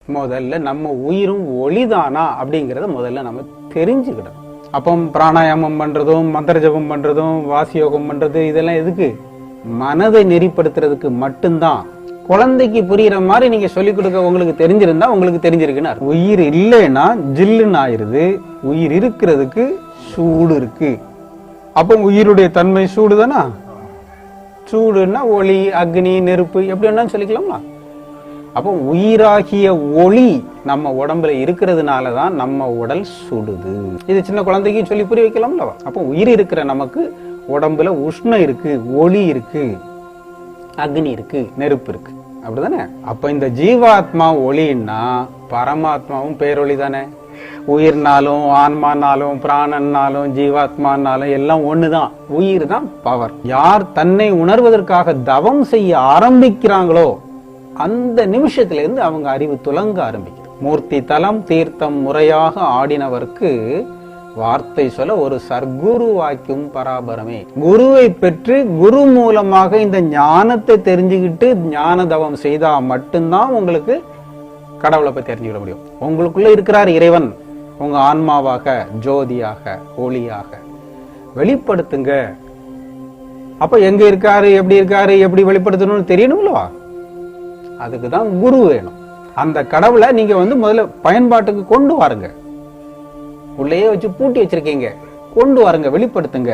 முதல்ல நம்ம உயிரும் ஒளிதானா அப்படிங்கறத முதல்ல நம்ம தெரிஞ்சுக்கிடணும். அப்போ பிராணாயாமம் பண்றதும் மந்திர ஜபம் பண்றதும் வாசியோகம் பண்றது இதெல்லாம் எதுக்கு? மனதை நெறிப்படுத்துறதுக்கு மட்டும்தான். குழந்தைக்கு புரியுற மாதிரி நீங்க சொல்லிக் கொடுக்க உங்களுக்கு தெரிஞ்சிருந்தா உங்களுக்கு தெரிஞ்சிருக்குன்னு. உயிர் இல்லைன்னா ஜில்லுன்னு ஆயிருது, உயிர் இருக்கிறதுக்கு சூடு இருக்கு. அப்போ உயிருடைய தன்மை சூடு தானா? சூடுன்னா ஒளி, அக்னி, நெருப்பு எப்படி வேணாலும் சொல்லிக்கலாம்ல. அப்போ உயிராகிய ஒளி நம்ம உடம்புல இருக்கிறதுனாலதான் நம்ம உடல் சுடுது. இது சின்ன குழந்தைக்கு சொல்லி புரிய வைக்கலாம்ல. அப்போ உயிர் இருக்கிற நமக்கு உடம்புல உஷ்ணம் இருக்கு, ஒளி இருக்கு, அக்னி இருக்கு, நெருப்பு இருக்கு, அப்படிதானே? அப்ப இந்த ஜீவாத்மா ஒளின்னா பரமாத்மாவும் பேரொளி தானே. உயிர்னாலும் ஆன்மானாலும் பிராணன்னாலும் ஜீவாத்மானாலும் எல்லாம் ஒண்ணுதான். உயிர் தான் பவர். யார் தன்னை உணர்வதற்காக தவம் செய்ய ஆரம்பிக்கிறாங்களோ அந்த நிமிஷத்துல இருந்து அவங்க அறிவு துலங்க ஆரம்பிக்கும். மூர்த்தி தலம் தீர்த்தம் முறையாக ஆடினவருக்கு வார்த்தை சொல்ல ஒரு சர்க்குரு வாக்கியும் பராபரமே. குருவை பெற்று குரு மூலமாக இந்த ஞானத்தை தெரிஞ்சுக்கிட்டு ஞான தவம் செய்தா மட்டும்தான் உங்களுக்கு கடவுளை பத்தி தெரிஞ்சுக்கிட முடியும். உங்களுக்குள்ள இருக்கிறார் இறைவன், உங்க ஆன்மாவாக, ஜோதியாக, ஒளியாக வெளிப்படுத்துங்க. அப்ப எங்க இருக்காரு, எப்படி இருக்காரு, எப்படி வெளிப்படுத்தணும்னு தெரியணும்லவா? அதுக்குதான் குரு வேணும். அந்த கடவுளை நீங்க முதல்ல பயன்பாட்டுக்கு கொண்டு வாருங்க. உள்ளேயே வச்சு பூட்டி வச்சிருக்கீங்க, கொண்டு வாருங்க, வெளிப்படுத்துங்க.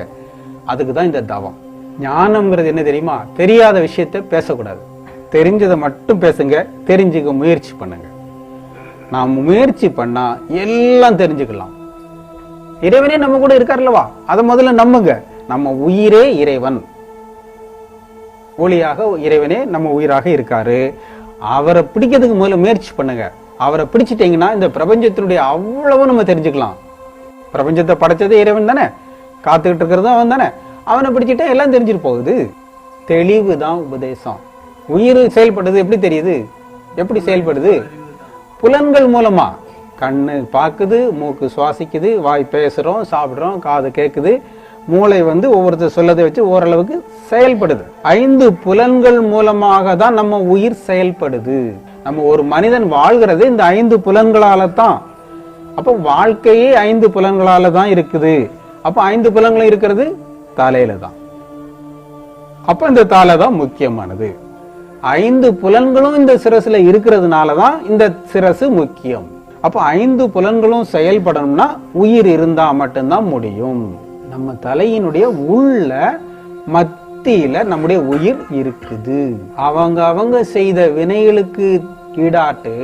அதுக்குதான் இந்த தவம். ஞானம்ங்கிறது என்ன தெரியுமா? தெரியாத விஷயத்த பேசக்கூடாது, தெரிஞ்சதை மட்டும் பேசுங்க, தெரிஞ்சுக்க முயற்சி பண்ணுங்க. நாம் முயற்சி பண்ணா எல்லாம் தெரிஞ்சுக்கலாம். இறைவனே நம்ம கூட இருக்காருல்லவா, அதை முதல்ல நம்புங்க. நம்ம உயிரே இறைவன், ஒளியாக இறைவனே நம்ம உயிராக இருக்காரு. அவரை பிடிக்கிறதுக்கு முதல்ல முயற்சி பண்ணுங்க. அவரை பிடிச்சிட்டீங்கன்னா இந்த பிரபஞ்சத்தினுடைய அவ்வளவு நம்ம தெரிஞ்சுக்கலாம். பிரபஞ்சத்தை படைச்சது இறைவன் தானே, காத்துக்கிட்டு இருக்கிறதும் அவன் தானே. அவனை பிடிச்சிட்டா எல்லாம் தெரிஞ்சுட்டு போகுது. தெளிவு தான் உபதேசம். உயிர் செயல்படுது எப்படி தெரியுது? எப்படி செயல்படுது? புலன்கள் மூலமா. கண்ணு பார்க்குது, மூக்கு சுவாசிக்குது, வாய் பேசுறோம், சாப்பிடுறோம், காது கேட்குது, மூளை ஒவ்வொருத்தர் சொல்லதை வச்சு ஓரளவுக்கு செயல்படுது. 5 புலன்கள் மூலமாக தான் நம்ம உயிர் செயல்படுது. நம்ம ஒரு மனிதன் வாழ்கிறது இந்த 5 புலன்களால தான். அப்ப வாழ்க்கையே 5 புலன்களால தான் இருக்குது. அப்ப 5 புலன்களும் இருக்கிறது தலையில தான். அப்ப இந்த தலை தான் முக்கியமானது. 5 புலன்களும் இந்த சிரசுல இருக்கிறதுனாலதான் இந்த சிரசு முக்கியம். அப்ப 5 புலன்களும் செயல்படணும்னா உயிர் இருந்தா மட்டும்தான் முடியும். நம்ம தலையினுடைய உள்ள மத்தியில நம்முடைய உயிர் இருக்குது. அவங்க செய்த வினைகளுக்கு ஈடாட்டு